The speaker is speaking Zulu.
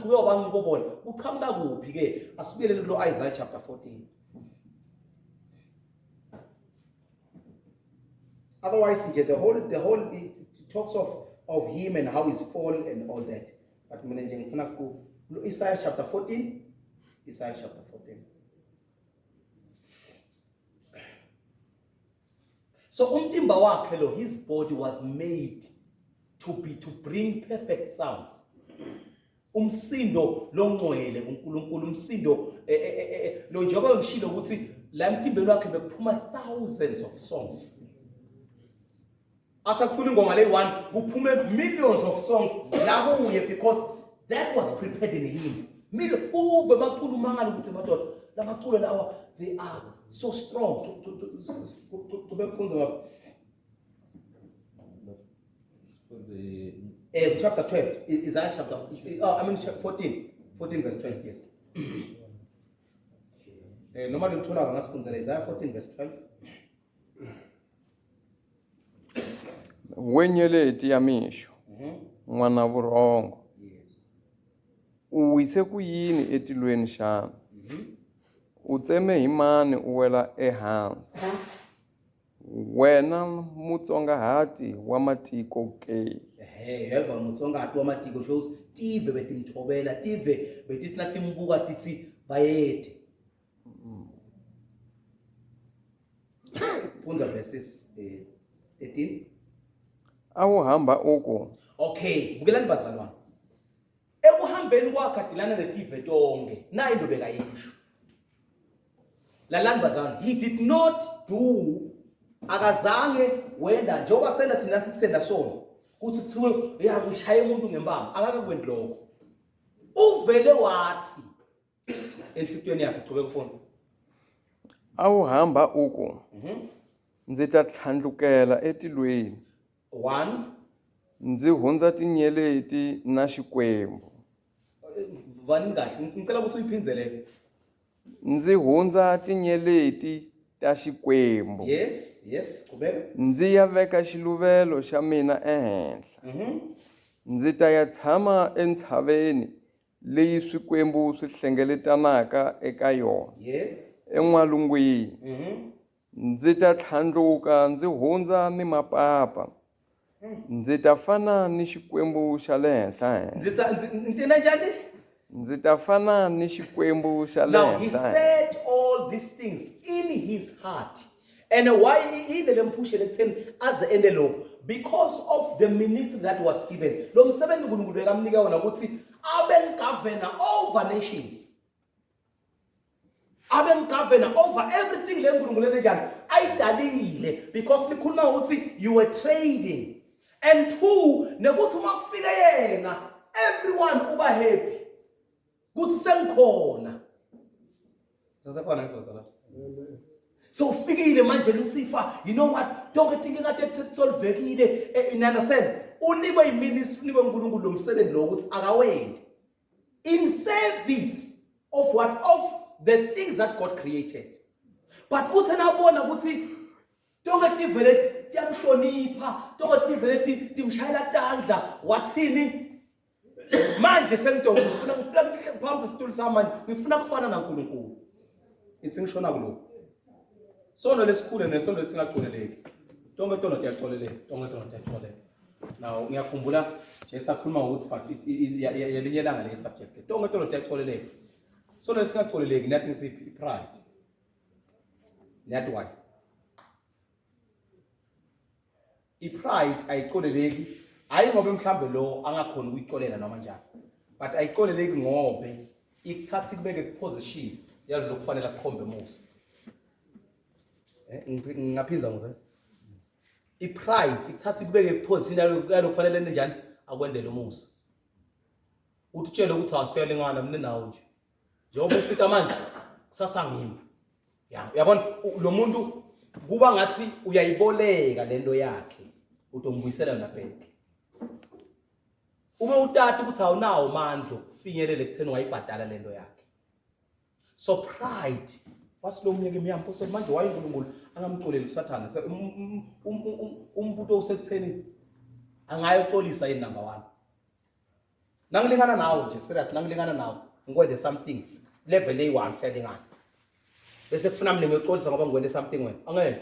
kuyo bangibobona uqhamuka kuphi ke asibuyelele kulo Isaiah chapter 14. Otherwise the whole it talks of him and how he's fall and all that. But mina nje ngifuna ku Isaiah chapter 14. Isaiah chapter 14. So umtimba wakhe lo, his body was made to bring perfect sounds. Umsindo longcwele uNkulunkulu, umsindo lo njengoba ngishilo ukuthi la mtimbeni wakhe bekuphuma thousands of songs. After kukhuluma ingoma le 1 kuphume millions of songs la kuye, because that was prepared in him. Uve bakhuluma ngalo ukuthi madoda la maculo lawa they are so strong to befunza chapter 12 Isaiah chapter 14 verse 12, yes. Normally ngithola ngasifundzela Isaiah 14 verse 12. Wenyeleti ya misho n'wana vurhongo, u wise ku yini etilweni xana? U tseme hi mani u wela ehansi? Wena mutsongahati wa matiko ke? Yeva mutsongahati wa matiko shows tive betimthobela, tive betisina timbuka titsi bayede. Funza verses 18. Awuhamba uku. Okay, bukelani bazalwane. Ekuhambeni kwakhe adilana netive tonke, nayi into bekayisho. Lalani bazalwane, he did not do, akazange wenda njengoba sena thina sithenda sona kuthi kuthiwe ngishaya umuntu ngempama, akakakwendi lokho. Uvele wathi enhlitweni yakhe uqhubeka ukufunza. Awuhamba uku. Ndzi ta tlhandlukela etilweni. 1. Ndzi hundza tinyeleti na xikwembu. Vani kahle, ngicela ukuthi uyiphinzele. Ndzi hundza tinyeleti ta xikwembu. Yes, qhubeka. Ndzi ya veka xiluvelo xa mina ehenhla. Ndzi ta ya tshama entshaveni leyi swikwembu swi hlengeletanaka eka yona. Yes. En'walungwini. Ndzi ta tlhandluka ndzi hundza ni mapapa. Ndzi ta fana ni xikwembu xa le henhla. Ndzi ta fana ni xikwembu xa le henhla. Now he said all these things in his heart. And why he didn't push it as the end, because of the ministry that was given. Lo msebenzi uNkulunkulu bekamnika wona ukuthi abe governor over nations. Abe governor over everything le uNkulunkulu lenjani ayidalile, because likhuluma ukuthi you were trading. And 2, nekuthi makufike yena everyone uba happy. Kuthi sengikhona. Sasekhona ngisibasala. So ufikile manje Lucifer, you know what? Don't think kade solvekile. You understand? Unikwe iministry, unikwe uNkulunkulu lo msebenzi lo ukuthi akawendi. In service of what? Of the things that God created. But uthi nabona ukuthi don't get developed, tiyamhlonipha, don't get developed, timshayela tandla, wathini? Manje sengidonga ngifuna phambi sesitulo sami manje, ngifuna kufana naNkulunkulu. Ithi ngishona kuloko. Sono lesikhule nesono lesingaqoleleki. Tonke tono tiyaxoleleka, tonke tono tiyaxoleleka. Now ngiyakhumbula nje sakhuluma ukuthi but yelinye ilanga le subject. Tonke tono tiyaxoleleka. Sono lesingaqoleleki nathi ngisiphi pride. That why. I-pride ayiqoleleki ayingobe mhlambe lo angakhona ukuyiqolela noma njani, but ayiqoleleki ngobe ikuthatha ikubeke ku-position yalo kufanele akukhombe musa. Ngingaphinza ngizase. I-pride ikuthatha ikubeke ku-position yalo kufanele njani akwendele umusa. Utshele ukuthi awusiyalingana mina nawe nje. Njengoba usita manje kusasa ngimi. Uyabona lo muntu kuba ngathi uyayiboleka lento yakhe utombuyisela yona back. Uma utata ukuthi awunawo amandla ukufinyelela ekutheni wayibhadala lento yakhe. So pride wasilomnyeke emiyampo so manje wayiNkulunkulu angamxoleli kusathana umbuto usekutheni angayoxolisa yini number 1. nangilingana nawe nje serious nangilingana nawe ngikwende something level A1 siyalingana bese kufuna mina ngiyoxolisa ngoba ngikwende something wena angeke